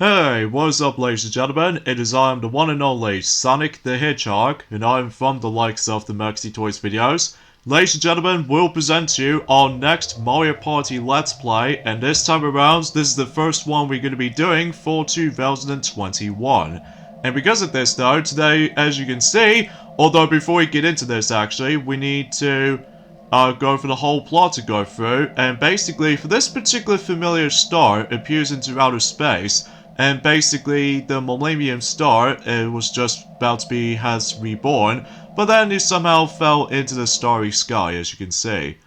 Hey, what's up ladies and gentlemen, it is I am the one and only Sonic the Hedgehog, and I am from the likes of the Maxi Toys videos. Ladies and gentlemen, we'll present to you our next Mario Party Let's Play, and this time around, this is the first one we're going to be doing for 2021. And because of this though, today, as you can see, although before we get into this actually, we need to go for the whole plot to go through, and basically for this particular familiar star appears into outer space. And basically, the Millennium Star, it was just about to be has reborn, but then it somehow fell into the starry sky, as you can see.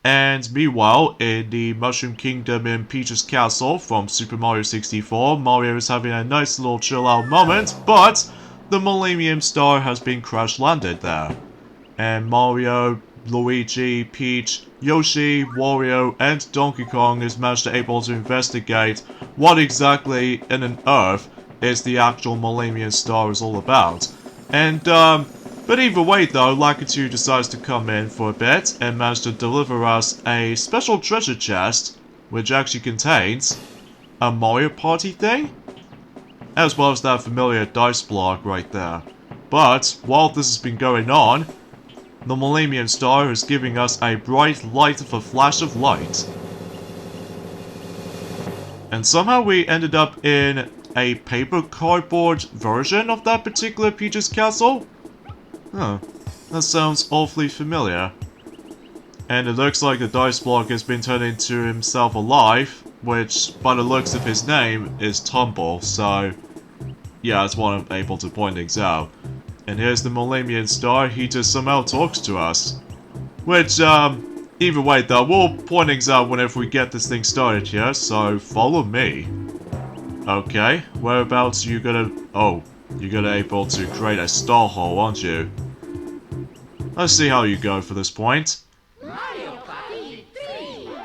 And meanwhile, in the Mushroom Kingdom in Peach's Castle from Super Mario 64, Mario is having a nice little chill out moment, but the Millennium Star has been crash landed there. And Mario, Luigi, Peach, Yoshi, Wario, and Donkey Kong is managed to able to investigate what exactly in an Earth is the actual Millennium Star is all about. And, but either way though, Lakitu decides to come in for a bit and manage to deliver us a special treasure chest, which actually contains a Mario Party thing, as well as that familiar dice block right there. But, while this has been going on, the Millennium Star is giving us a bright light of a flash of light. And somehow we ended up in a paper cardboard version of that particular Peach's Castle? Huh. That sounds awfully familiar. And it looks like the dice block has been turned into himself alive, which, by the looks of his name, is Tumble, so yeah, that's what I'm able to point things out. And here's the Millennium Star, he just somehow talks to us. Which, either way though, we'll point things out whenever we get this thing started here, so follow me. Okay, whereabouts you gonna... Oh, you're gonna able to create a star hole, aren't you? Let's see how you go for this point.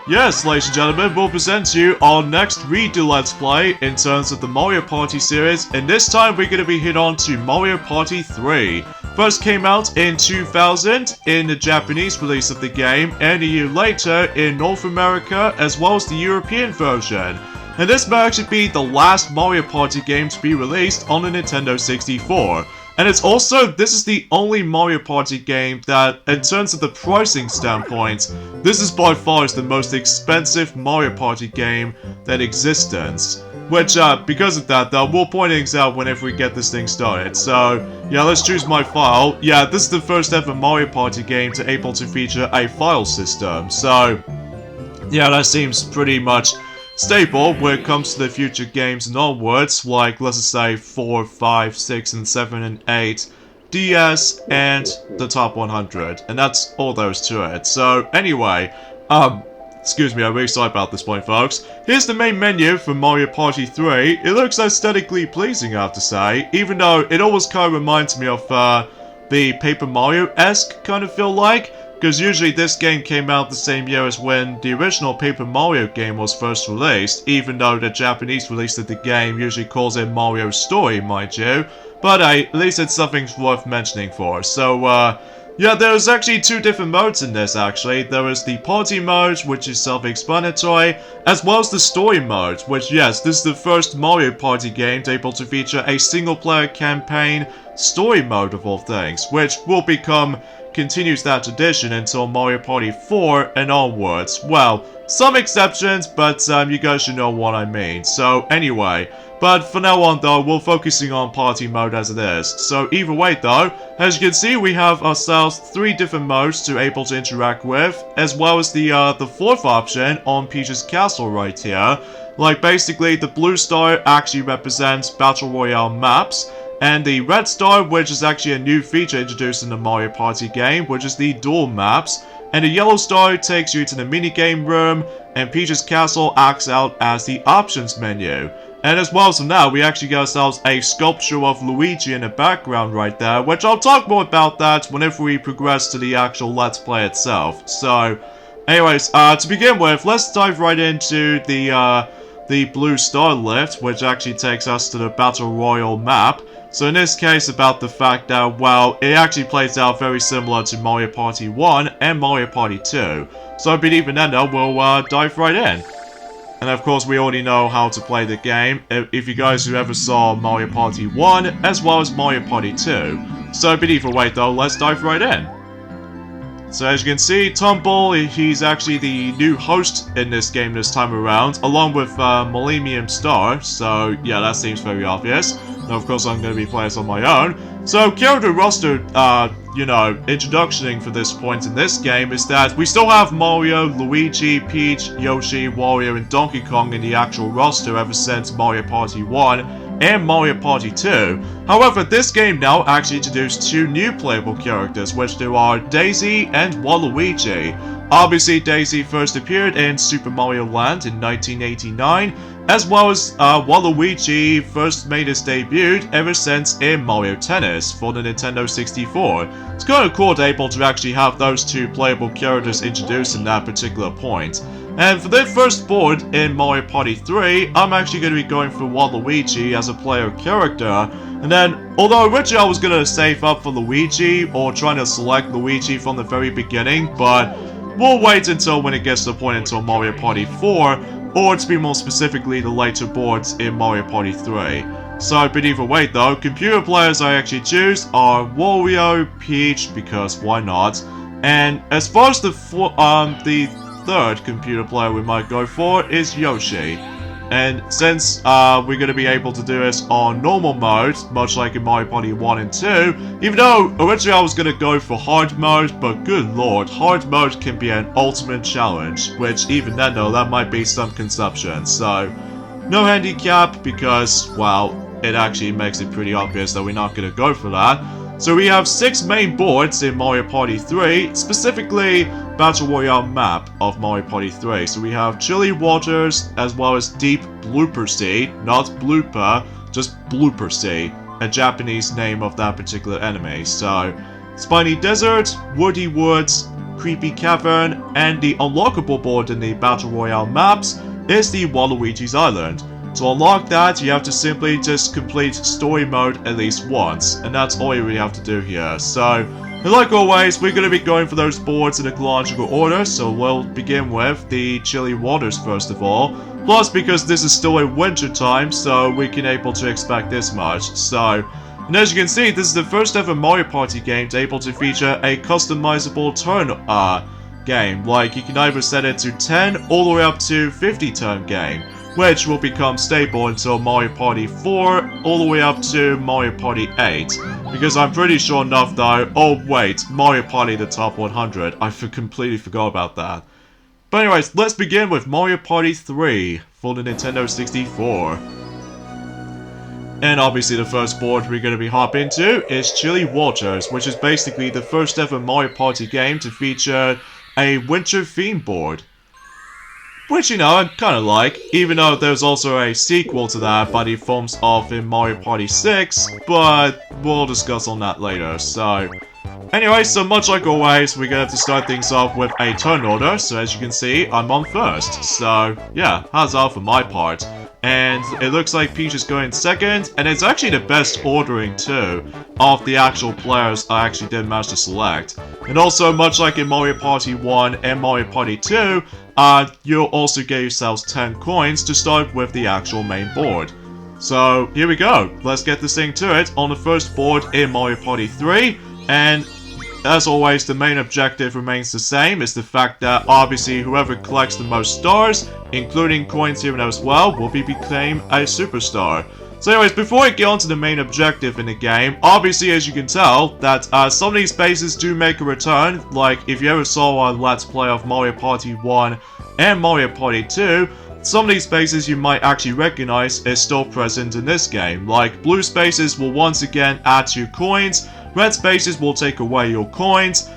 Yes, ladies and gentlemen, we'll present to you our next redo Let's Play in terms of the Mario Party series, and this time we're going to be hit on to Mario Party 3. First came out in 2000 in the Japanese release of the game, and a year later in North America as well as the European version. And this may actually be the last Mario Party game to be released on the Nintendo 64. And it's also, this is the only Mario Party game that, in terms of the pricing standpoint, this is by far the most expensive Mario Party game that exists. Which, because of that though, we'll point things out whenever we get this thing started. So, yeah, let's choose my file. Yeah, this is the first ever Mario Party game to able to feature a file system. So, yeah, that seems pretty much stable when it comes to the future games and onwards, like let's just say 4, 5, 6, and 7, and 8, DS, and the top 100, and that's all there is to it. So anyway, excuse me, I'm really sorry about this point folks. Here's the main menu for Mario Party 3. It looks aesthetically pleasing I have to say, even though it always kind of reminds me of the Paper Mario-esque kind of feel like. Because usually this game came out the same year as when the original Paper Mario game was first released, even though the Japanese release of the game usually calls it Mario Story, mind you. But at least it's something worth mentioning for. So, yeah, there's actually two different modes in this actually. There is the party mode, which is self-explanatory, as well as the story mode, which yes, this is the first Mario Party game to able to feature a single-player campaign story mode of all things, which will continues that tradition until Mario Party 4 and onwards. Well, some exceptions, but you guys should know what I mean. So anyway, but for now on though, we're focusing on party mode as it is. So either way though, as you can see, we have ourselves 3 different modes to able to interact with, as well as the 4th option on Peach's Castle right here. Like basically, the blue star actually represents Battle Royale maps, and the red star, which is actually a new feature introduced in the Mario Party game, which is the dual maps. And the yellow star takes you to the minigame room, and Peach's Castle acts out as the options menu. And as well as now, we actually get ourselves a sculpture of Luigi in the background right there, which I'll talk more about that whenever we progress to the actual Let's Play itself. So, anyways, to begin with, let's dive right into the blue star lift, which actually takes us to the Battle Royale map. So in this case, about the fact that, well, it actually plays out very similar to Mario Party 1 and Mario Party 2. So I believe in that, we'll dive right in. And of course, we already know how to play the game if you guys who ever saw Mario Party 1 as well as Mario Party 2. So, but either way though, let's dive right in. So as you can see, Tumble, he's actually the new host in this game this time around, along with Millennium Star, so yeah, that seems very obvious. Now of course I'm going to be playing this on my own. So character roster, introducing for this point in this game is that we still have Mario, Luigi, Peach, Yoshi, Wario, and Donkey Kong in the actual roster ever since Mario Party 1 and Mario Party 2. However, this game now actually introduced two new playable characters, which there are Daisy and Waluigi. Obviously, Daisy first appeared in Super Mario Land in 1989, as well as Waluigi first made his debut ever since in Mario Tennis for the Nintendo 64. It's kind of cool to be able to actually have those two playable characters introduced in that particular point. And for the first board in Mario Party 3, I'm actually going to be going for Waluigi as a player character. And then, although originally I was going to save up for Luigi, or trying to select Luigi from the very beginning, but we'll wait until when it gets to the point until Mario Party 4, or to be more specifically the later boards in Mario Party 3. So, but either way though, computer players I actually choose are Wario, Peach, because why not? And as far as the third computer player we might go for is Yoshi. And since we're going to be able to do this on normal mode, much like in Mario Party 1 and 2, even though originally I was going to go for hard mode, but good lord, hard mode can be an ultimate challenge, which even then though, that might be some conception. So, no handicap because, well, it actually makes it pretty obvious that we're not going to go for that. So we have 6 main boards in Mario Party 3, specifically Battle Royale map of Mario Party 3. So we have Chilly Waters as well as Deep Blooper Sea, not Blooper, just Blooper Sea, a Japanese name of that particular enemy. So Spiny Desert, Woody Woods, Creepy Cavern, and the unlockable board in the Battle Royale maps is the Waluigi's Island. To unlock that, you have to simply just complete story mode at least once, and that's all you really have to do here. So, like always, we're going to be going for those boards in a chronological order, so we'll begin with the Chilly Waters first of all. Plus, because this is still in winter time, so we can able to expect this much. So, and as you can see, this is the first ever Mario Party game to able to feature a customizable turn game. Like, you can either set it to 10 all the way up to 50 turn game, which will become stable until Mario Party 4 all the way up to Mario Party 8. Because I'm pretty sure enough though, oh wait, Mario Party the top 100, I completely forgot about that. But anyways, let's begin with Mario Party 3 for the Nintendo 64. And obviously the first board we're going to be hopping into is Chilly Waters, which is basically the first ever Mario Party game to feature a winter theme board. Which, you know, I kinda like, even though there's also a sequel to that by the forms of in Mario Party 6, but we'll discuss on that later, so... Anyway, so much like always, we're gonna have to start things off with a turn order, so as you can see, I'm on first, so yeah, huzzah for my part. And it looks like Peach is going second, and it's actually the best ordering too, of the actual players I actually did manage to select. And also, much like in Mario Party 1 and Mario Party 2, you'll also get yourselves 10 coins to start with the actual main board. So, here we go. Let's get this thing to it on the first board in Mario Party 3. And, as always, the main objective remains the same. It's the fact that, obviously, whoever collects the most stars, including coins here as well, will become a superstar. So anyways, before I get on to the main objective in the game, obviously as you can tell, that some of these spaces do make a return. Like, if you ever saw a Let's Play of Mario Party 1 and Mario Party 2, some of these spaces you might actually recognize is still present in this game. Like, blue spaces will once again add to your coins, red spaces will take away your coins.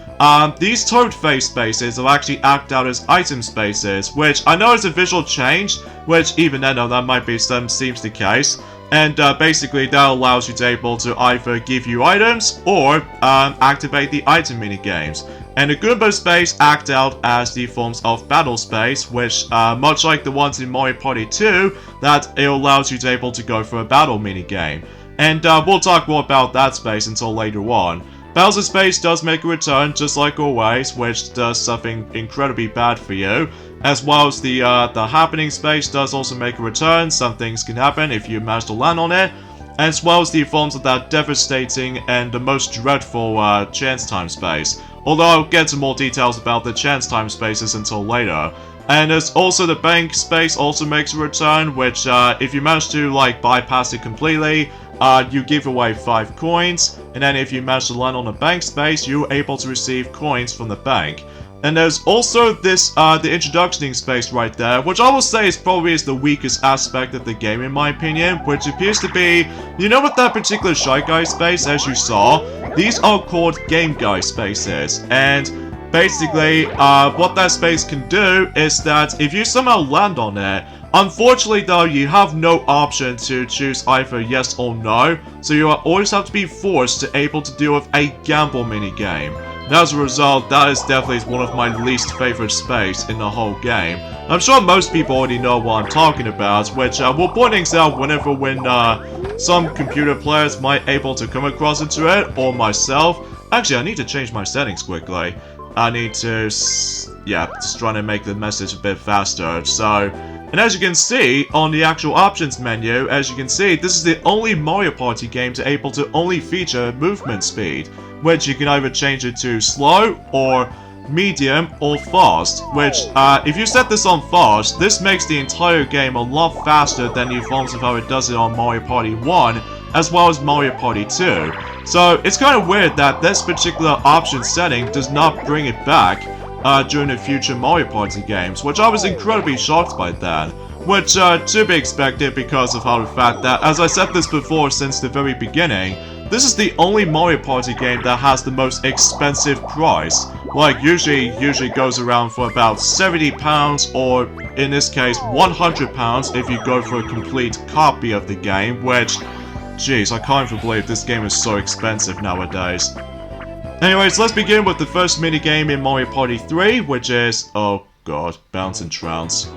These toad face spaces will actually act out as item spaces, which I know is a visual change, which even then that might be seems the case. And basically that allows you to able to either give you items or activate the item minigames. And the Goomba space act out as the forms of battle space, which much like the ones in Mario Party 2, that it allows you to able to go for a battle minigame. And we'll talk more about that space until later on. Bowser Space does make a return, just like always, which does something incredibly bad for you. As well as the Happening Space does also make a return. Some things can happen if you manage to land on it. As well as the forms of that devastating and the most dreadful Chance Time Space. Although I'll get to more details about the Chance Time Spaces until later. And there's also the Bank Space also makes a return, which if you manage to like bypass it completely, you give away 5 coins, and then if you manage to land on a bank space, you're able to receive coins from the bank. And there's also this, the introducing space right there, which I will say is probably the weakest aspect of the game in my opinion, which appears to be, you know what that particular Shy Guy space, as you saw, these are called Game Guy spaces, and basically, what that space can do is that if you somehow land on it, unfortunately though, you have no option to choose either yes or no, so you always have to be forced to able to deal with a gamble minigame. And as a result, that is definitely one of my least favorite space in the whole game. I'm sure most people already know what I'm talking about, which will point things out whenever some computer players might able to come across into it, or myself. Actually, I need to change my settings quickly. I need to, yeah, just trying to make the message a bit faster, so... And as you can see, on the actual options menu, as you can see, this is the only Mario Party game to able to only feature movement speed, which you can either change it to slow, or medium, or fast, which, if you set this on fast, this makes the entire game a lot faster than the forms of how it does it on Mario Party 1, as well as Mario Party 2. So, it's kind of weird that this particular option setting does not bring it back during the future Mario Party games, which I was incredibly shocked by that. Which, to be expected because of how the fact that, as I said this before since the very beginning, this is the only Mario Party game that has the most expensive price. Like, usually goes around for about £70, or in this case, £100 if you go for a complete copy of the game, which... Jeez, I can't even believe this game is so expensive nowadays. Anyways, let's begin with the first minigame in Mario Party 3, which is... oh god, Bounce and Trounce.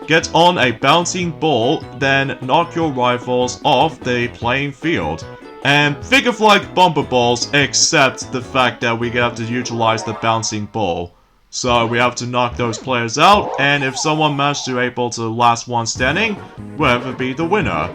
Get on a bouncing ball, then knock your rivals off the playing field. And think of like bumper balls, except the fact that we have to utilize the bouncing ball. So we have to knock those players out, and if someone manages to able to last one standing, whoever be the winner.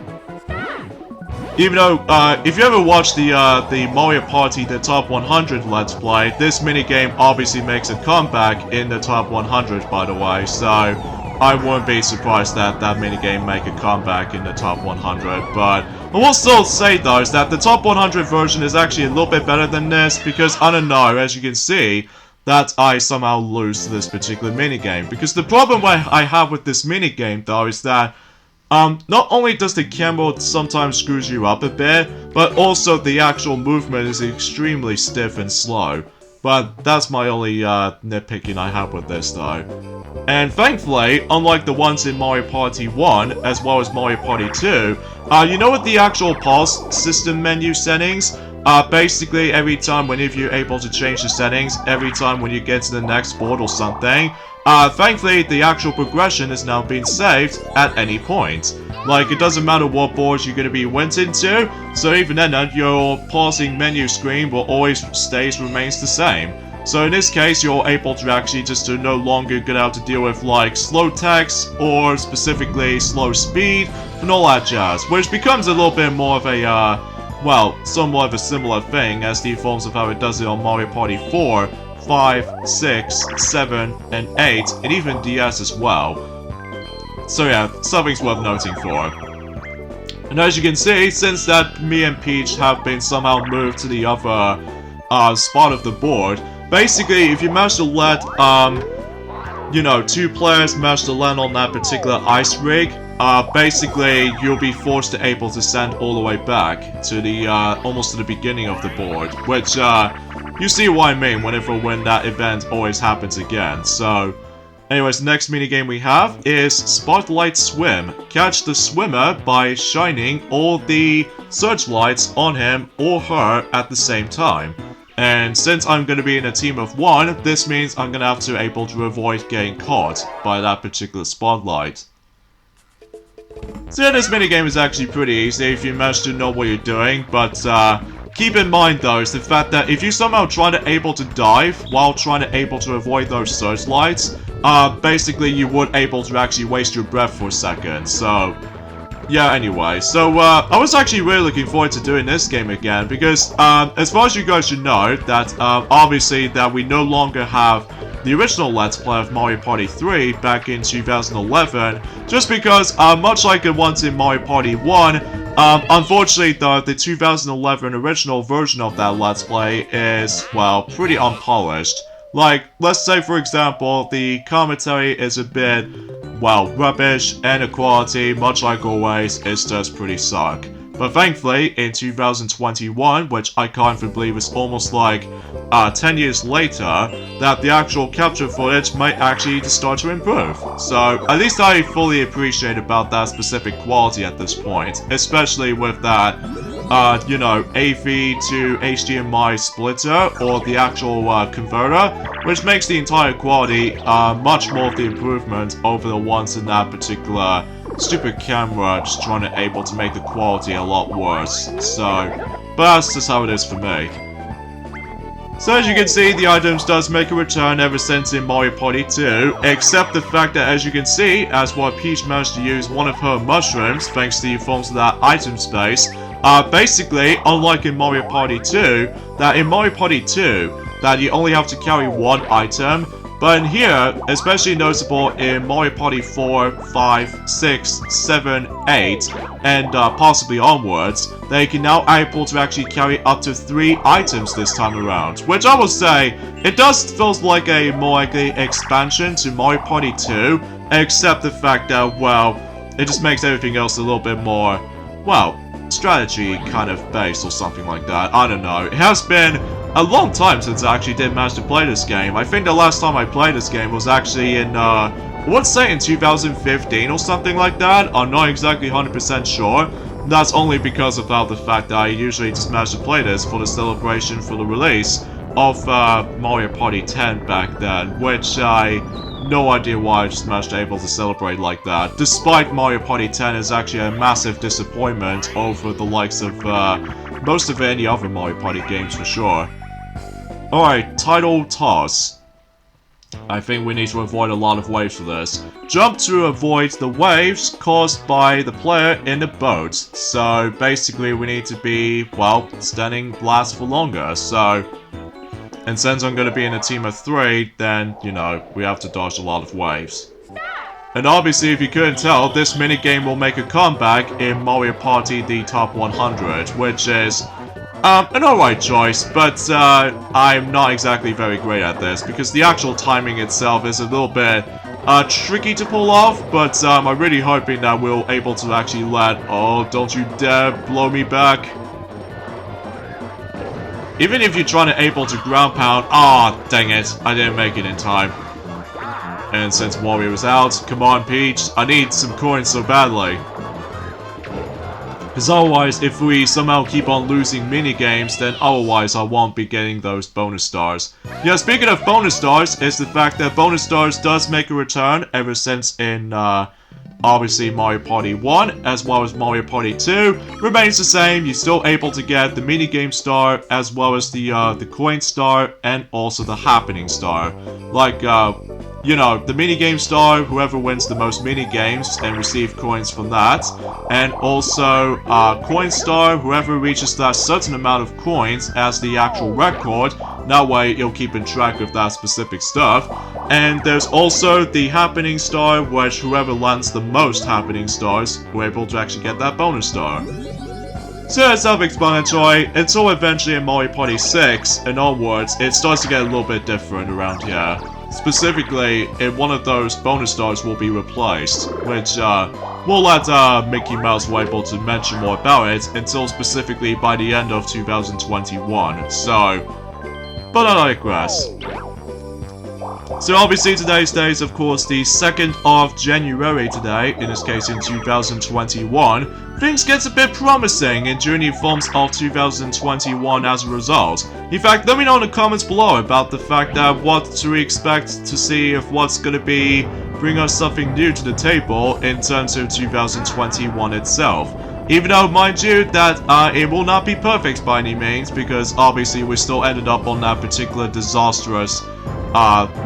Even though, if you ever watched the Mario Party The Top 100 Let's Play, this minigame obviously makes a comeback in the Top 100, by the way, so I wouldn't be surprised that that minigame make a comeback in the Top 100, but I will still say, though, is that the Top 100 version is actually a little bit better than this, because, I don't know, as you can see, that I somehow lose this particular minigame. Because the problem I have with this minigame, though, is that not only does the camera sometimes screws you up a bit, but also the actual movement is extremely stiff and slow. But that's my only nitpicking I have with this though. And thankfully, unlike the ones in Mario Party 1, as well as Mario Party 2, you know what the actual pause system menu settings? Basically every time whenever you're able to change the settings, every time when you get to the next board or something, thankfully, the actual progression is now being saved at any point. Like, it doesn't matter what boards you're going to be went into, so even then, your pausing menu screen will always remains the same. So in this case, you're able to actually just to no longer get out to deal with, like, slow text, or specifically slow speed, and all that jazz, which becomes a little bit more of a, well, somewhat of a similar thing as the forms of how it does it on Mario Party 4, 5, 6, 7, and 8, and even DS as well. So yeah, something's worth noting for. And as you can see, since that me and Peach have been somehow moved to the other spot of the board, basically if you manage to let, you know, 2 players manage to land on that particular ice rig, basically you'll be forced to able to send all the way back to the, almost to the beginning of the board, which, you see what I mean when that event always happens again. So, anyways, the next minigame we have is Spotlight Swim. Catch the swimmer by shining all the searchlights on him or her at the same time. And since I'm going to be in a team of 1, this means I'm going to have to able to avoid getting caught by that particular spotlight. So yeah, this minigame is actually pretty easy if you manage to know what you're doing, but keep in mind though is the fact that if you somehow try to able to dive while trying to able to avoid those searchlights, basically you would able to actually waste your breath for a second, so... Yeah, anyway, so, I was actually really looking forward to doing this game again, because, as far as you guys should know, that, obviously, that we no longer have the original Let's Play of Mario Party 3 back in 2011, just because, much like it was in Mario Party 1, unfortunately, the 2011 original version of that Let's Play is, well, pretty unpolished. Like, let's say, for example, the commentary is a bit, well, rubbish, and the quality, much like always, is just pretty suck. But thankfully, in 2021, which I can't even believe is almost like 10 years later, that the actual capture footage might actually start to improve. So, at least I fully appreciate about that specific quality at this point, especially with that, you know, AV to HDMI splitter, or the actual converter, which makes the entire quality much more of the improvement over the ones in that particular stupid camera just trying to able to make the quality a lot worse. So, but that's just how it is for me. So as you can see, the items does make a return ever since in Mario Party 2, except the fact that as you can see, as while Peach managed to use one of her mushrooms thanks to the forms of that item space, basically, unlike in Mario Party 2, that in Mario Party 2, that you only have to carry one item, but in here, especially noticeable in Mario Party 4, 5, 6, 7, 8, and possibly onwards, they can now able to actually carry up to 3 items this time around, which I will say, it does feel like a more likely expansion to Mario Party 2, except the fact that, well, it just makes everything else a little bit more, well, strategy kind of based or something like that. I don't know. It has been a long time since I actually did manage to play this game. I think the last time I played this game was actually in, let's say in 2015 or something like that. I'm not exactly 100% sure. That's only because of the fact that I usually just managed to play this for the celebration for the release of Mario Party 10 back then, which I... no idea why I just managed to able to celebrate like that. Despite Mario Party 10 is actually a massive disappointment over the likes of most of any other Mario Party games for sure. Alright, title toss. I think we need to avoid a lot of waves for this. Jump to avoid the waves caused by the player in the boat. So basically we need to be, well, standing last for longer, so... And since I'm going to be in a team of 3, then, you know, we have to dodge a lot of waves. And obviously, if you couldn't tell, this minigame will make a comeback in Mario Party the Top 100, which is an alright choice, but I'm not exactly very great at this, because the actual timing itself is a little bit tricky to pull off, but I'm really hoping that we'll able to actually let... Oh, don't you dare blow me back. Even if you're trying to able to ground pound, dang it, I didn't make it in time. And since Wario was out, come on Peach, I need some coins so badly. Because otherwise, if we somehow keep on losing minigames, then otherwise I won't be getting those bonus stars. Yeah, speaking of bonus stars, is the fact that bonus stars does make a return ever since in, obviously Mario Party 1, as well as Mario Party 2, remains the same. You're still able to get the minigame star, as well as the coin star, and also the happening star. Like, you know, the minigame star, whoever wins the most minigames and receive coins from that. And also, coin star, whoever reaches that certain amount of coins as the actual record. That way, you'll keep in track of that specific stuff. And there's also the happening star, which whoever lands the most happening stars will able to actually get that bonus star. So it's self-explanatory, until eventually in Mario Party 6 and onwards, it starts to get a little bit different around here. Specifically, in one of those bonus stars will be replaced, which we'll let Mickey Mouse be able to mention more about it until specifically by the end of 2021, so... But I digress. So obviously today's day is of course the 2nd of January today, in this case in 2021. Things get a bit promising in Journey Forms of 2021 as a result. In fact, let me know in the comments below about the fact that what to expect to see if what's gonna be bring us something new to the table in terms of 2021 itself. Even though, mind you, that it will not be perfect by any means, because obviously we still ended up on that particular disastrous,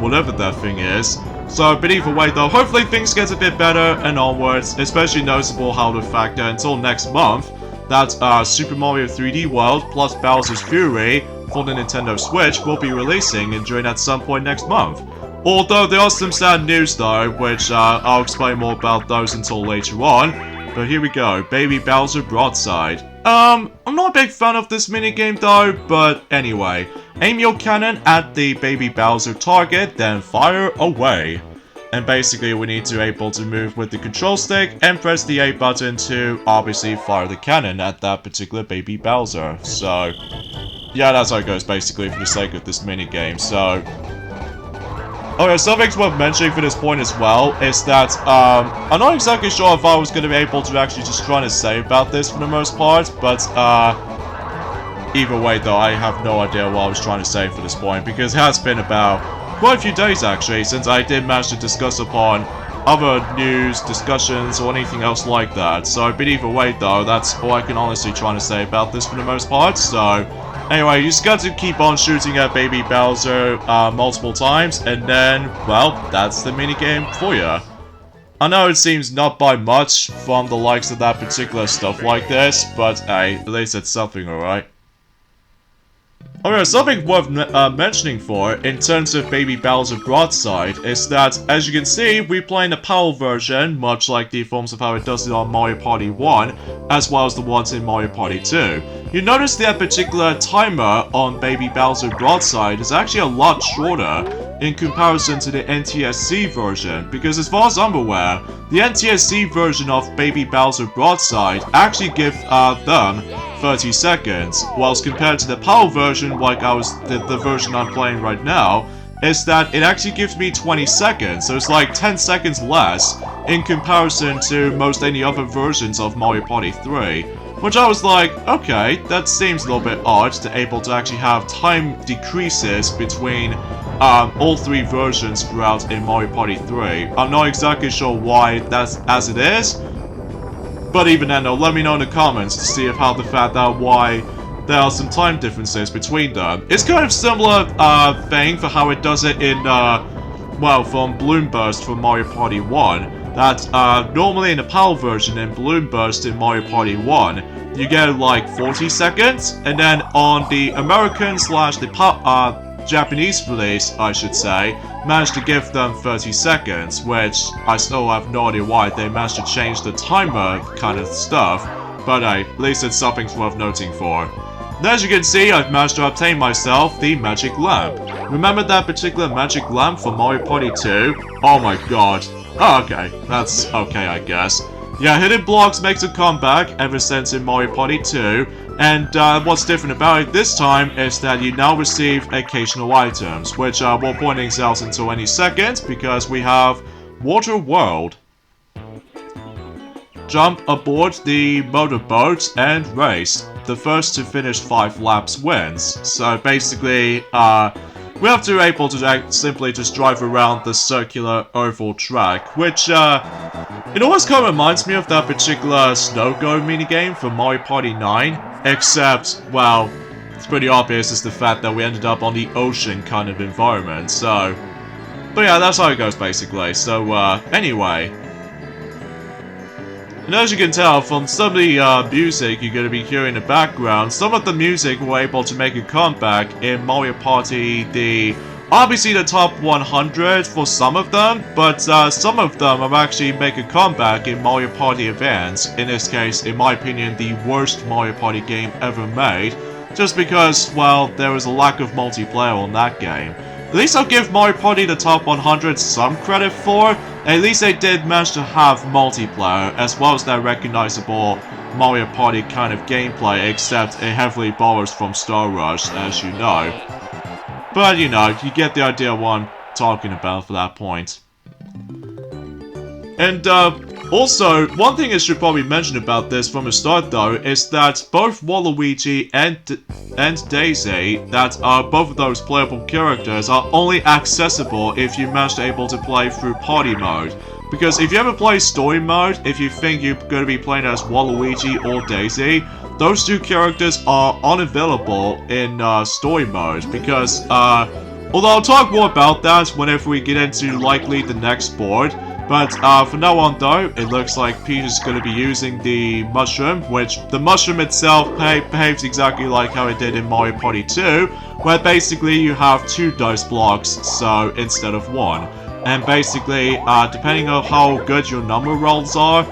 whatever that thing is. So, but either way though, hopefully things get a bit better and onwards, especially noticeable how the fact that until next month, that Super Mario 3D World plus Bowser's Fury for the Nintendo Switch will be releasing and during at some point next month. Although there are some sad news though, which I'll explain more about those until later on. But here we go, Baby Bowser Broadside. I'm not a big fan of this minigame though, but anyway. Aim your cannon at the Baby Bowser target, then fire away. And basically we need to be able to move with the control stick and press the A button to obviously fire the cannon at that particular Baby Bowser. So, yeah, that's how it goes basically for the sake of this minigame, so... Okay, something's worth mentioning for this point as well is that, I'm not exactly sure if I was going to be able to actually just try to say about this for the most part, but, either way though, I have no idea what I was trying to say for this point, because it has been about quite a few days actually, since I did manage to discuss upon other news, discussions, or anything else like that. So, but either way though, that's all I can honestly try to say about this for the most part, so... Anyway, you just got to keep on shooting at Baby Bowser multiple times, and then, well, that's the minigame for you. I know it seems not by much from the likes of that particular stuff like this, but hey, at least it's something, alright? Okay, something worth mentioning for, in terms of Baby Bowser Broadside, is that, as you can see, we're playing the PAL version, much like the forms of how it does it on Mario Party 1, as well as the ones in Mario Party 2. You notice that particular timer on Baby Bowser Broadside is actually a lot shorter in comparison to the NTSC version, because as far as I'm aware, the NTSC version of Baby Bowser Broadside actually give them 30 seconds, whilst compared to the PAL version, like the version I'm playing right now, is that it actually gives me 20 seconds, so it's like 10 seconds less in comparison to most any other versions of Mario Party 3. Which I was like, okay, that seems a little bit odd to able to actually have time decreases between all three versions throughout in Mario Party 3. I'm not exactly sure why that's as it is, but even then, let me know in the comments to see if how the fact that why there are some time differences between them. It's kind of similar thing for how it does it in, well, from Bloom Burst from Mario Party 1. That normally in the PAL version in Bloom Burst in Mario Party 1, you get like 40 seconds, and then on the American slash the Japanese release, I should say, managed to give them 30 seconds, which I still have no idea why they managed to change the timer kind of stuff, but at least it's something worth noting for. And as you can see, I've managed to obtain myself the magic lamp. Remember that particular magic lamp from Mario Party 2? Oh my god. Oh, okay. That's okay, I guess. Yeah, hidden blocks makes a comeback ever since in Mario Party 2, and what's different about it this time is that you now receive occasional items, which I won't point things out until any second, because we have Water World. Jump aboard the motorboat and race. The first to finish 5 laps wins. So basically, we have to be able to simply just drive around the circular oval track, which, it always kind of reminds me of that particular Snow Go minigame from Mario Party 9, except, well, it's pretty obvious is the fact that we ended up on the ocean kind of environment, so... But yeah, that's how it goes basically, so, anyway... And as you can tell from some of the music you're going to be hearing in the background, some of the music were able to make a comeback in Mario Party, obviously the top 100 for some of them, but some of them have actually make a comeback in Mario Party Advance, in this case, in my opinion, the worst Mario Party game ever made, just because, well, there was a lack of multiplayer on that game. At least I'll give Mario Party the top 100 some credit for. At least they did manage to have multiplayer, as well as that recognizable Mario Party kind of gameplay, except it heavily borrows from Star Rush, as you know. But, you know, you get the idea of what I'm talking about for that point. And, also, one thing I should probably mention about this from the start though, is that both Waluigi and Daisy, that are both of those playable characters, are only accessible if you manage to able to play through party mode. Because if you ever play story mode, if you think you're going to be playing as Waluigi or Daisy, those two characters are unavailable in story mode. Because, although I'll talk more about that whenever we get into likely the next board. But for now on though, it looks like Peach is going to be using the mushroom, which the mushroom itself behaves exactly like how it did in Mario Party 2, where basically you have 2 dice blocks, so instead of 1. And basically, depending on how good your number rolls are,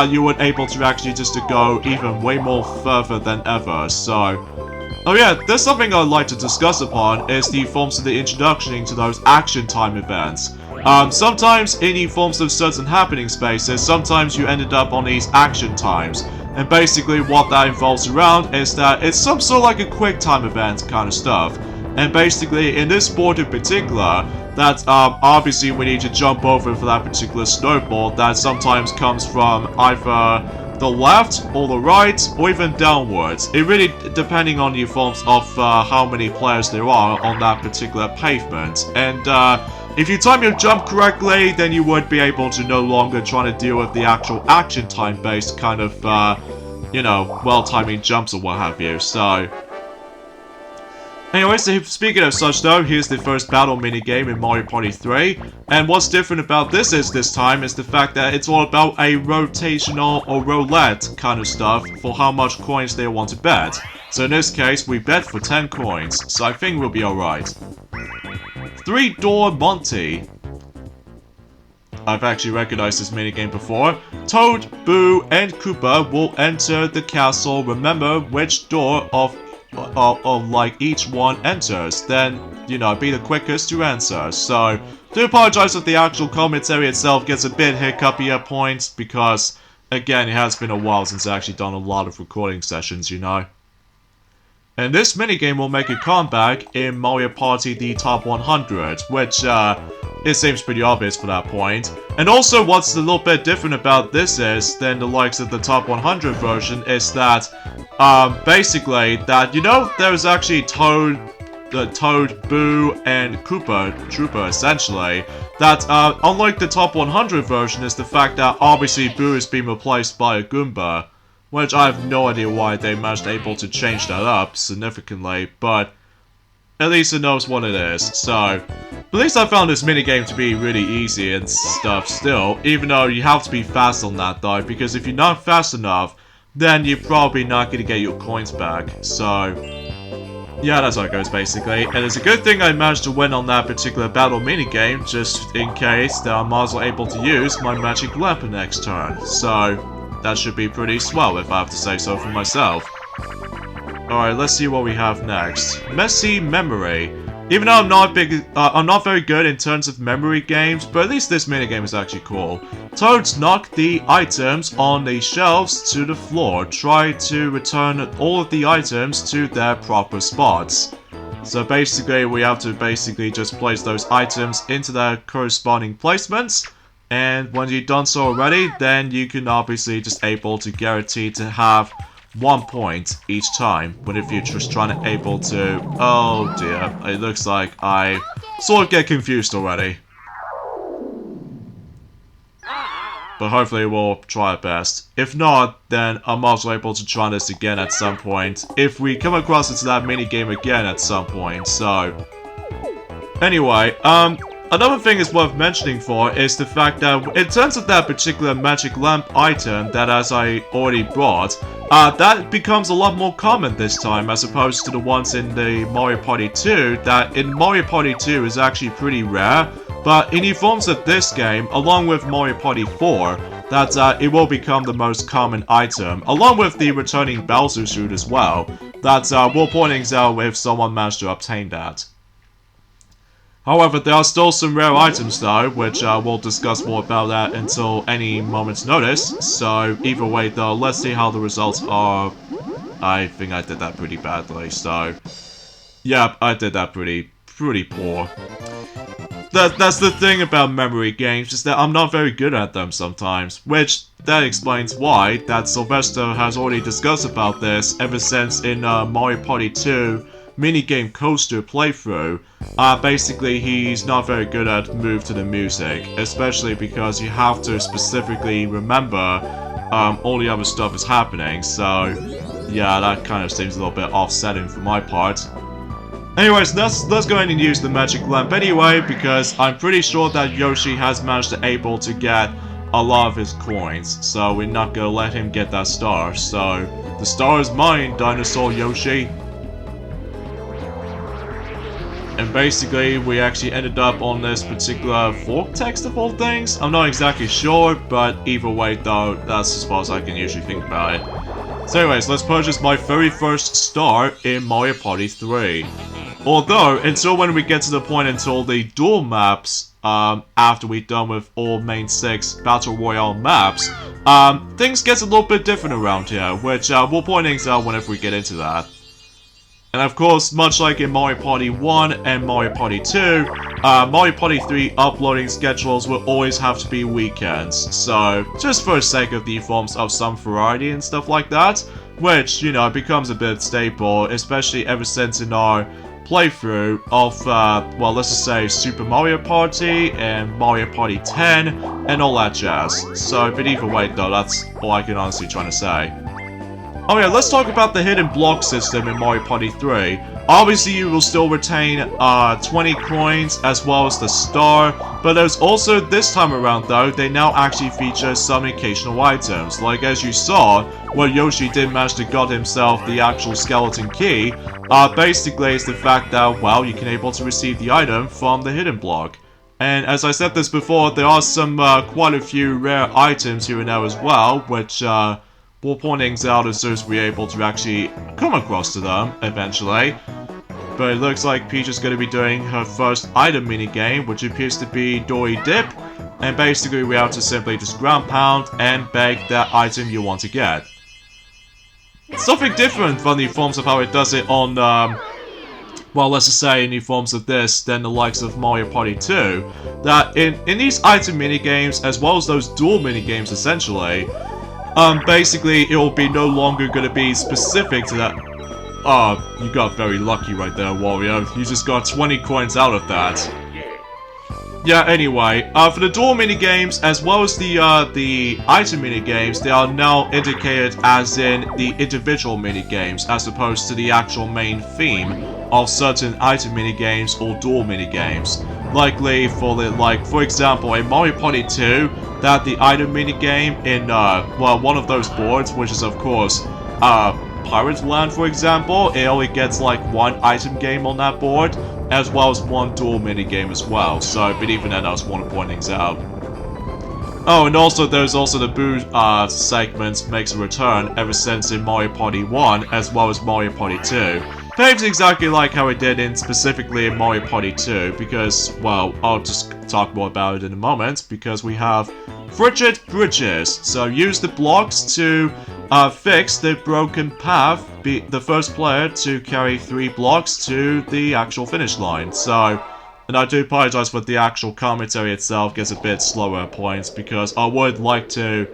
you were able to actually just to go even way more further than ever, so... Oh yeah, there's something I'd like to discuss upon, is the forms of the introduction to those action time events. Sometimes in the forms of certain happening spaces, sometimes you ended up on these action times. And basically what that involves around is that it's some sort of like a quick time event kind of stuff. And basically in this board in particular, that obviously we need to jump over for that particular snowball that sometimes comes from either the left or the right or even downwards. It really depending on the forms of how many players there are on that particular pavement. And if you time your jump correctly, then you would be able to no longer try to deal with the actual action time based kind of, you know, well-timing jumps or what have you, so... Anyways, so speaking of such though, here's the first battle minigame in Mario Party 3. And what's different about this time is the fact that it's all about a rotational or roulette kind of stuff for how much coins they want to bet. So in this case, we bet for 10 coins, so I think we'll be alright. 3-Door Monty. I've actually recognized this minigame before. Toad, Boo, and Koopa will enter the castle. Remember which door of like each one enters, then, you know, be the quickest to answer. So, do apologize if the actual commentary itself gets a bit hiccupy at points, because, again, it has been a while since I've actually done a lot of recording sessions, you know. And this minigame will make a comeback in Mario Party the Top 100, which, it seems pretty obvious for that point. And also, what's a little bit different about this is, than the likes of the Top 100 version, is that, basically, that, you know, there's actually Toad, Boo, and Koopa, essentially, that, unlike the Top 100 version, is the fact that, obviously, Boo is being replaced by a Goomba, which I have no idea why they managed able to change that up significantly, but at least it knows what it is, so... At least I found this minigame to be really easy and stuff still, even though you have to be fast on that though, because if you're not fast enough, then you're probably not going to get your coins back, so... Yeah, that's how it goes basically, and it's a good thing I managed to win on that particular battle minigame, just in case that I'm also able to use my magic lamp next turn, so... That should be pretty swell if I have to say so for myself. Alright, let's see what we have next. Messy Memory. Even though I'm not very good in terms of memory games, but at least this minigame is actually cool. Toads knock the items on the shelves to the floor. Try to return all of the items to their proper spots. So basically, we have to just place those items into their corresponding placements. And when you've done so already, then you can obviously just able to guarantee to have 1 point each time. But if you're just trying to able to... Oh dear, it looks like I sort of get confused already. But hopefully we'll try our best. If not, then I'm also able to try this again at some point. If we come across into that minigame again at some point, so... Anyway, another thing is worth mentioning for is the fact that in terms of that particular magic lamp item that as I already brought, that becomes a lot more common this time as opposed to the ones in the Mario Party 2 that in Mario Party 2 is actually pretty rare, but in the forms of this game, along with Mario Party 4, that it will become the most common item, along with the returning Bowserside as well, that will pointing out if someone managed to obtain that. However, there are still some rare items though, which we'll discuss more about that until any moment's notice. So, either way though, let's see how the results are. I think I did that pretty badly, so... Yeah, I did that pretty poor. That's the thing about memory games, is that I'm not very good at them sometimes. Which, that explains why, that Sylvester has already discussed about this ever since in Mario Party 2, minigame coaster playthrough, basically he's not very good at move to the music, especially because you have to specifically remember all the other stuff is happening, so yeah, that kind of seems a little bit offsetting for my part. Anyways, let's go ahead and use the magic lamp anyway, because I'm pretty sure that Yoshi has managed to able to get a lot of his coins, so we're not gonna let him get that star. So the star is mine, Dinosaur Yoshi. And basically, we actually ended up on this particular fork text of all things. I'm not exactly sure, but either way though, that's as far as I can usually think about it. So anyways, let's purchase my very first star in Mario Party 3. Although, until when we get to the point until the dual maps, after we're done with all main 6 Battle Royale maps, things get a little bit different around here, which we'll point things out whenever we get into that. And of course, much like in Mario Party 1 and Mario Party 2, Mario Party 3 uploading schedules will always have to be weekends, so just for the sake of the forms of some variety and stuff like that, which, you know, becomes a bit staple, especially ever since in our playthrough of, well, let's just say Super Mario Party and Mario Party 10 and all that jazz. So, but either way though, that's all I can honestly try to say. Oh yeah, let's talk about the hidden block system in Mario Party 3. Obviously, you will still retain 20 coins as well as the star, but there's also, this time around though, they now actually feature some occasional items. Like as you saw, where Yoshi did manage to get himself the actual skeleton key, basically it's the fact that, well, you can able to receive the item from the hidden block. And as I said this before, there are some quite a few rare items here and there as well, which we'll point things out as soon as we're able to actually come across to them, eventually. But it looks like Peach is going to be doing her first item minigame, which appears to be Dory Dip. And basically we have to simply just ground pound and beg that item you want to get. Something different from the forms of how it does it on, well, let's just say in the forms of this than the likes of Mario Party 2. That in these item minigames, as well as those dual minigames essentially, basically, it will be no longer going to be specific to that. You got very lucky right there, Wario. You just got 20 coins out of that. Yeah, anyway, for the dual minigames, as well as the item minigames, they are now indicated as in the individual minigames, as opposed to the actual main theme of certain item minigames or dual minigames. Likely for the, like, for example, in Mario Party 2, that the item minigame in, well, one of those boards, which is, of course, Pirate Land, for example, it only gets, like, one item game on that board, as well as one dual minigame as well, so, but even then, I just want to point things out. Oh, and also, there's also the Boo, segment makes a return ever since in Mario Party 1, as well as Mario Party 2. Behaves exactly like how it did in specifically in Mario Party 2, because, well, I'll just talk more about it in a moment, because we have Frigid Bridges. So use the blocks to fix the broken path, be the first player to carry 3 blocks to the actual finish line. So, and I do apologize for the actual commentary itself gets a bit slower at points, because I would like to,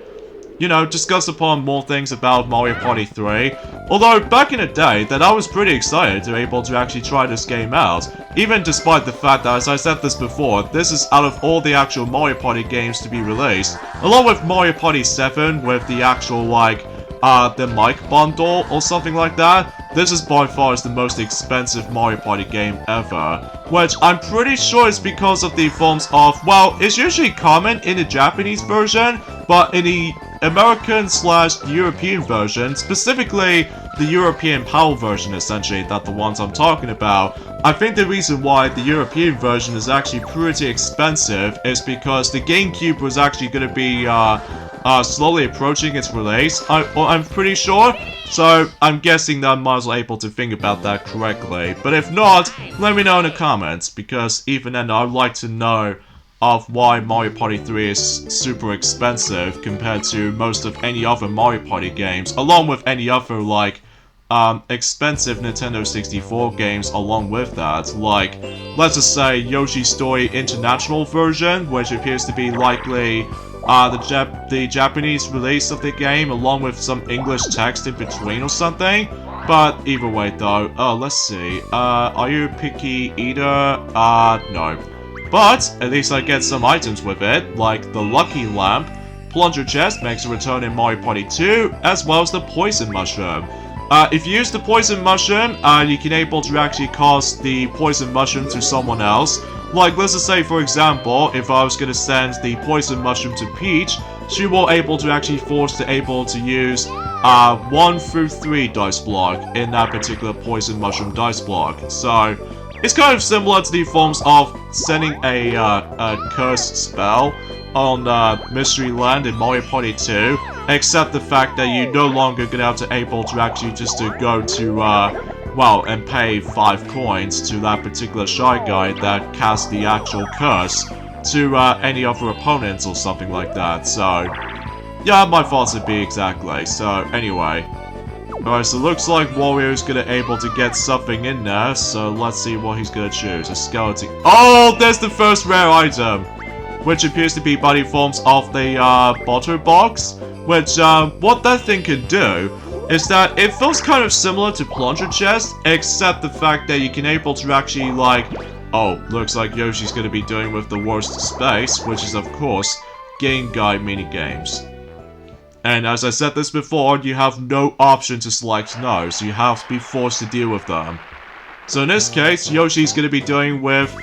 you know, discuss upon more things about Mario Party 3. Although, back in the day, that I was pretty excited to be able to actually try this game out. Even despite the fact that, as I said this before, this is out of all the actual Mario Party games to be released, along with Mario Party 7 with the actual, like, the mic bundle or something like that, this is by far the most expensive Mario Party game ever. Which I'm pretty sure is because of the forms of, well, it's usually common in the Japanese version, but in the American/European version, specifically the European PAL version essentially, that the ones I'm talking about, I think the reason why the European version is actually pretty expensive is because the GameCube was actually going to be slowly approaching its release, I'm pretty sure, so I'm guessing that I might as well able to think about that correctly. But if not, let me know in the comments, because even then I'd like to know of why Mario Party 3 is super expensive compared to most of any other Mario Party games, along with any other, like, expensive Nintendo 64 games along with that. Like, let's just say Yoshi's Story International version, which appears to be likely the Japanese release of the game, along with some English text in between or something. But either way though, let's see. Are you a picky eater? No. But at least I get some items with it, like the Lucky Lamp, Plunger Chest makes a return in Mario Party 2, as well as the Poison Mushroom. If you use the Poison Mushroom, you can able to actually cause the Poison Mushroom to someone else. Like, let's just say, for example, if I was gonna send the Poison Mushroom to Peach, she will able to actually force to able to use 1 through 3 dice block in that particular Poison Mushroom dice block. So, it's kind of similar to the forms of sending a cursed spell on Mystery Land in Mario Party 2, except the fact that you're no longer gonna have to able to actually just to go to, well, and pay 5 coins to that particular Shy Guy that casts the actual curse to any other opponents or something like that. So, yeah, my thoughts would be exactly. So, anyway. Alright, so looks like Wario's gonna able to get something in there, so let's see what he's gonna choose. A skeleton. Oh, there's the first rare item! Which appears to be body forms of the butter box. Which, what that thing can do is that it feels kind of similar to Plunger Chest, except the fact that you can able to actually, like, oh, looks like Yoshi's gonna be doing with the worst space, which is, of course, Game Guide Minigames. And as I said this before, you have no option to select no, so you have to be forced to deal with them. So in this case, Yoshi's gonna be doing with,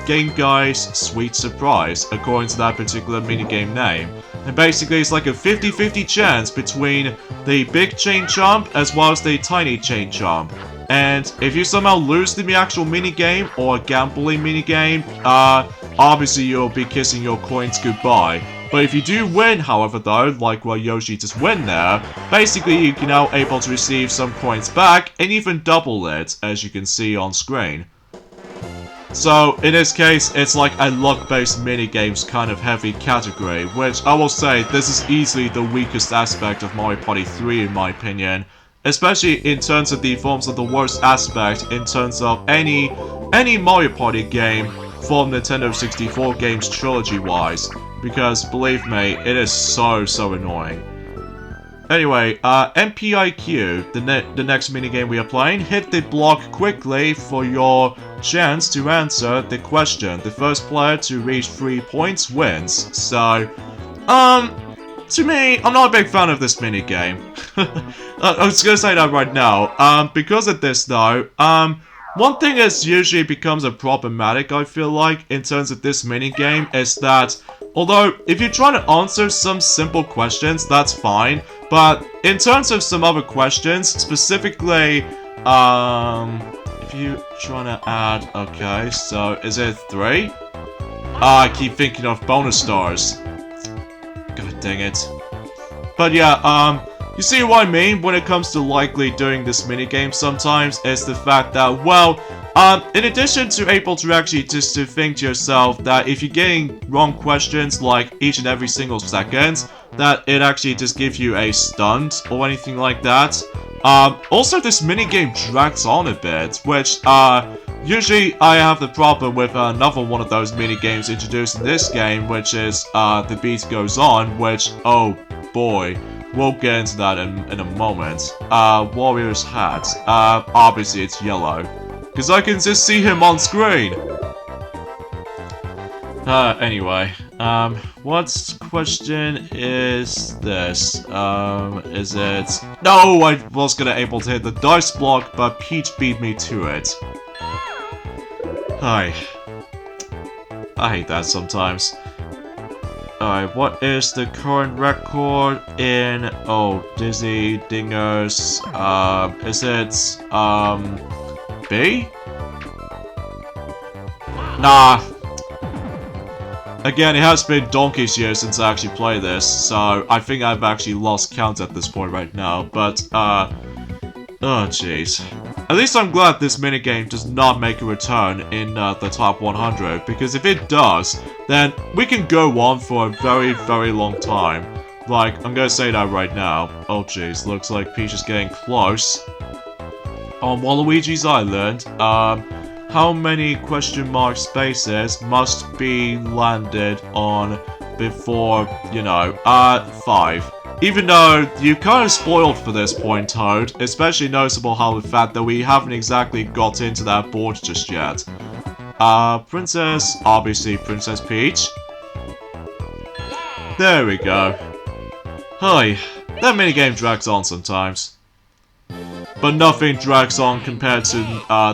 Game Guy's Sweet Surprise, according to that particular minigame name. And basically, it's like a 50-50 chance between the big chain chomp as well as the tiny chain chomp. And if you somehow lose the actual minigame or a gambling minigame, obviously you'll be kissing your coins goodbye. But if you do win, however, though, like where Yoshi just win there, basically you can now able to receive some coins back and even double it, as you can see on screen. So, in this case, it's like a luck-based minigames kind of heavy category, which I will say, this is easily the weakest aspect of Mario Party 3 in my opinion. Especially in terms of the forms of the worst aspect in terms of any Mario Party game from Nintendo 64 games trilogy-wise. Because, believe me, it is so annoying. Anyway, MPIQ, the next minigame we are playing, hit the block quickly for your chance to answer the question. The first player to reach 3 points wins. So, to me, I'm not a big fan of this minigame. I was gonna say that right now. Because of this though, one thing that usually becomes a problematic, I feel like, in terms of this minigame is that although, if you're trying to answer some simple questions, that's fine. But in terms of some other questions, specifically, if you're trying to add, okay, so is it 3? I keep thinking of bonus stars. God dang it. But yeah, you see what I mean when it comes to likely doing this minigame sometimes, is the fact that, well, in addition to able to actually just to think to yourself that if you're getting wrong questions like each and every single second, that it actually just gives you a stunt or anything like that. Also this minigame drags on a bit, which usually I have the problem with another one of those minigames introduced in this game, which is The Beat Goes On, which, oh boy, we'll get into that in a moment. Warrior's hat, obviously it's yellow. Because I can just see him on screen! Anyway, what question is this? Is it... No, I was gonna able to hit the dice block, but Peach beat me to it. Hi. I hate that sometimes. Alright, what is the current record in... Oh, Dizzy, Dingers, is it, B? Nah. Again, it has been donkey's years since I actually played this, so I think I've actually lost count at this point right now, but, oh jeez. At least I'm glad this minigame does not make a return in the top 100, because if it does, then we can go on for a very long time. Like, I'm gonna say that right now. Oh jeez, looks like Peach is getting close. On Waluigi's Island, how many question mark spaces must be landed on before, you know, 5. even though you kind of spoiled for this point, Toad, especially noticeable how the fact that we haven't exactly got into that board just yet. Princess, obviously Princess Peach. There we go. Hi, that minigame drags on sometimes. But nothing drags on compared to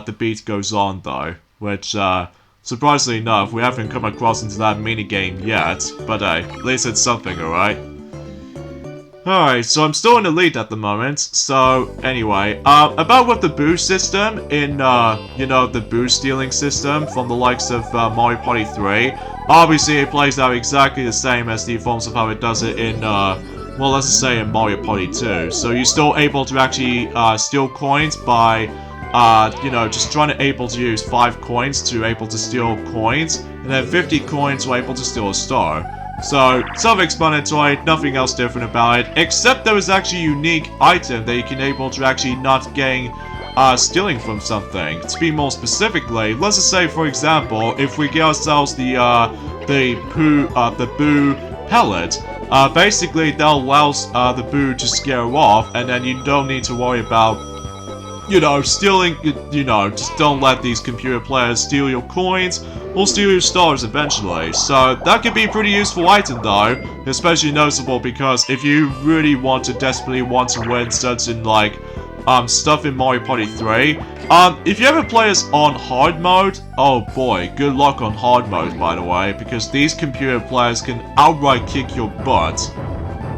the beat goes on though, which surprisingly enough, we haven't come across into that minigame yet, but hey, at least it's something, alright? Alright, so I'm still in the lead at the moment, so anyway, about with the Boo system in, you know, the Boo stealing system from the likes of Mario Party 3, obviously it plays out exactly the same as the forms of how it does it in, well, let's just say in Mario Party 2. So you're still able to actually steal coins by, you know, just trying to able to use 5 coins to able to steal coins, and then 50 coins to able to steal a star. So, self-explanatory, nothing else different about it, except there is actually a unique item that you can able to actually not gain stealing from something. To be more specifically, let's just say, for example, if we get ourselves the Boo pellet, basically that allows the Boo to scare off, and then you don't need to worry about, you know, stealing, you know, just don't let these computer players steal your coins or steal your stars eventually. So that could be a pretty useful item though, especially noticeable because if you really want to desperately want to win certain like stuff in Mario Party 3, if you ever play this on hard mode, oh boy, good luck on hard mode by the way, because these computer players can outright kick your butt.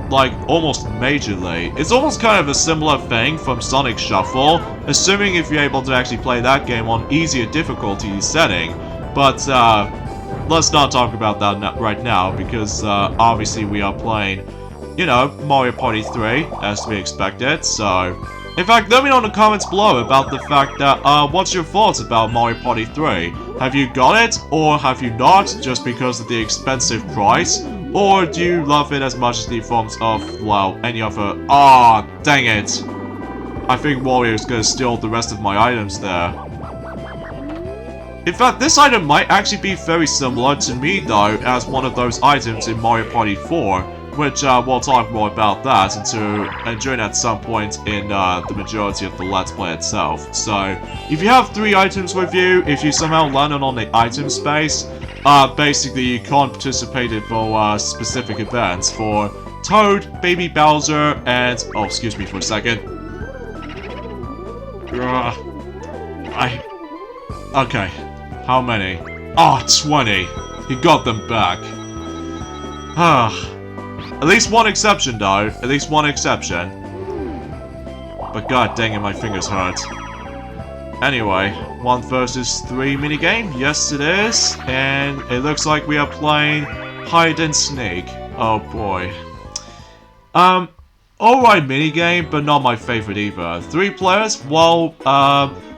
Like, almost majorly. It's almost kind of a similar thing from Sonic Shuffle, assuming if you're able to actually play that game on easier difficulty setting. But, let's not talk about that right now, because, obviously we are playing, you know, Mario Party 3, as we expected, so... In fact, let me know in the comments below about the fact that, what's your thoughts about Mario Party 3? Have you got it, or have you not, just because of the expensive price? Or do you love it as much as the forms of, well, any other... Ah, dang it! I think Wario's gonna steal the rest of my items there. In fact, this item might actually be very similar to me, though, as one of those items in Mario Party 4, which, we'll talk more about that during at some point in, the majority of the Let's Play itself. So, if you have 3 items with you, if you somehow landed on the item space, basically you can't participate in for, specific events for Toad, Baby Bowser, and... Oh, excuse me for a second. Okay. How many? Ah, 20! You got them back. At least one exception, though. At least one exception. But god dang it, my fingers hurt. Anyway, 1 versus 3 minigame. Yes, it is. And it looks like we are playing hide and sneak. Oh boy. Alright minigame, but not my favorite either. 3 players, while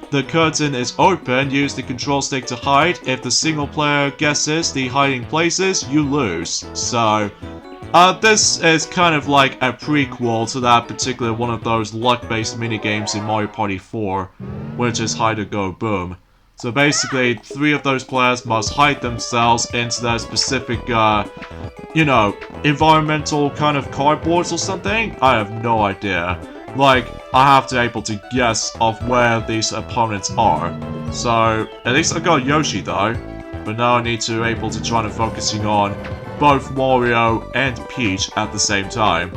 the curtain is open, use the control stick to hide. If the single player guesses the hiding places, you lose. So, this is kind of like a prequel to that particular one of those luck-based minigames in Mario Party 4, which is Hide or Go Boom. So basically, 3 of those players must hide themselves into their specific, you know, environmental kind of cardboards or something? I have no idea. Like, I have to able to guess of where these opponents are. So, at least I got Yoshi though, but now I need to able to try to focusing on both Wario and Peach at the same time.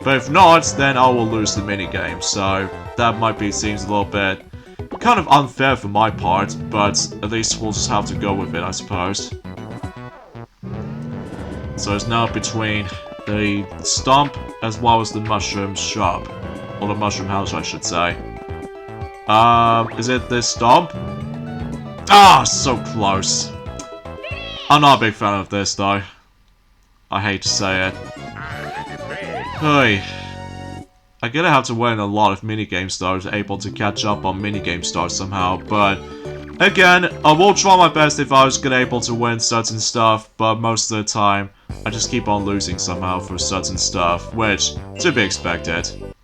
But if not, then I will lose the minigame, so that might be seems a little bit kind of unfair for my part, but at least we'll just have to go with it, I suppose. So it's now between the stump as well as the mushroom shop. Or the mushroom house, I should say. Is it this stump? Ah, so close. I'm not a big fan of this, though. I hate to say it. Hey. I'm gonna have to win a lot of minigame stars to able to catch up on minigame stars somehow, but again, I will try my best if I was gonna able to win certain stuff, but most of the time, I just keep on losing somehow for certain stuff, which, to be expected.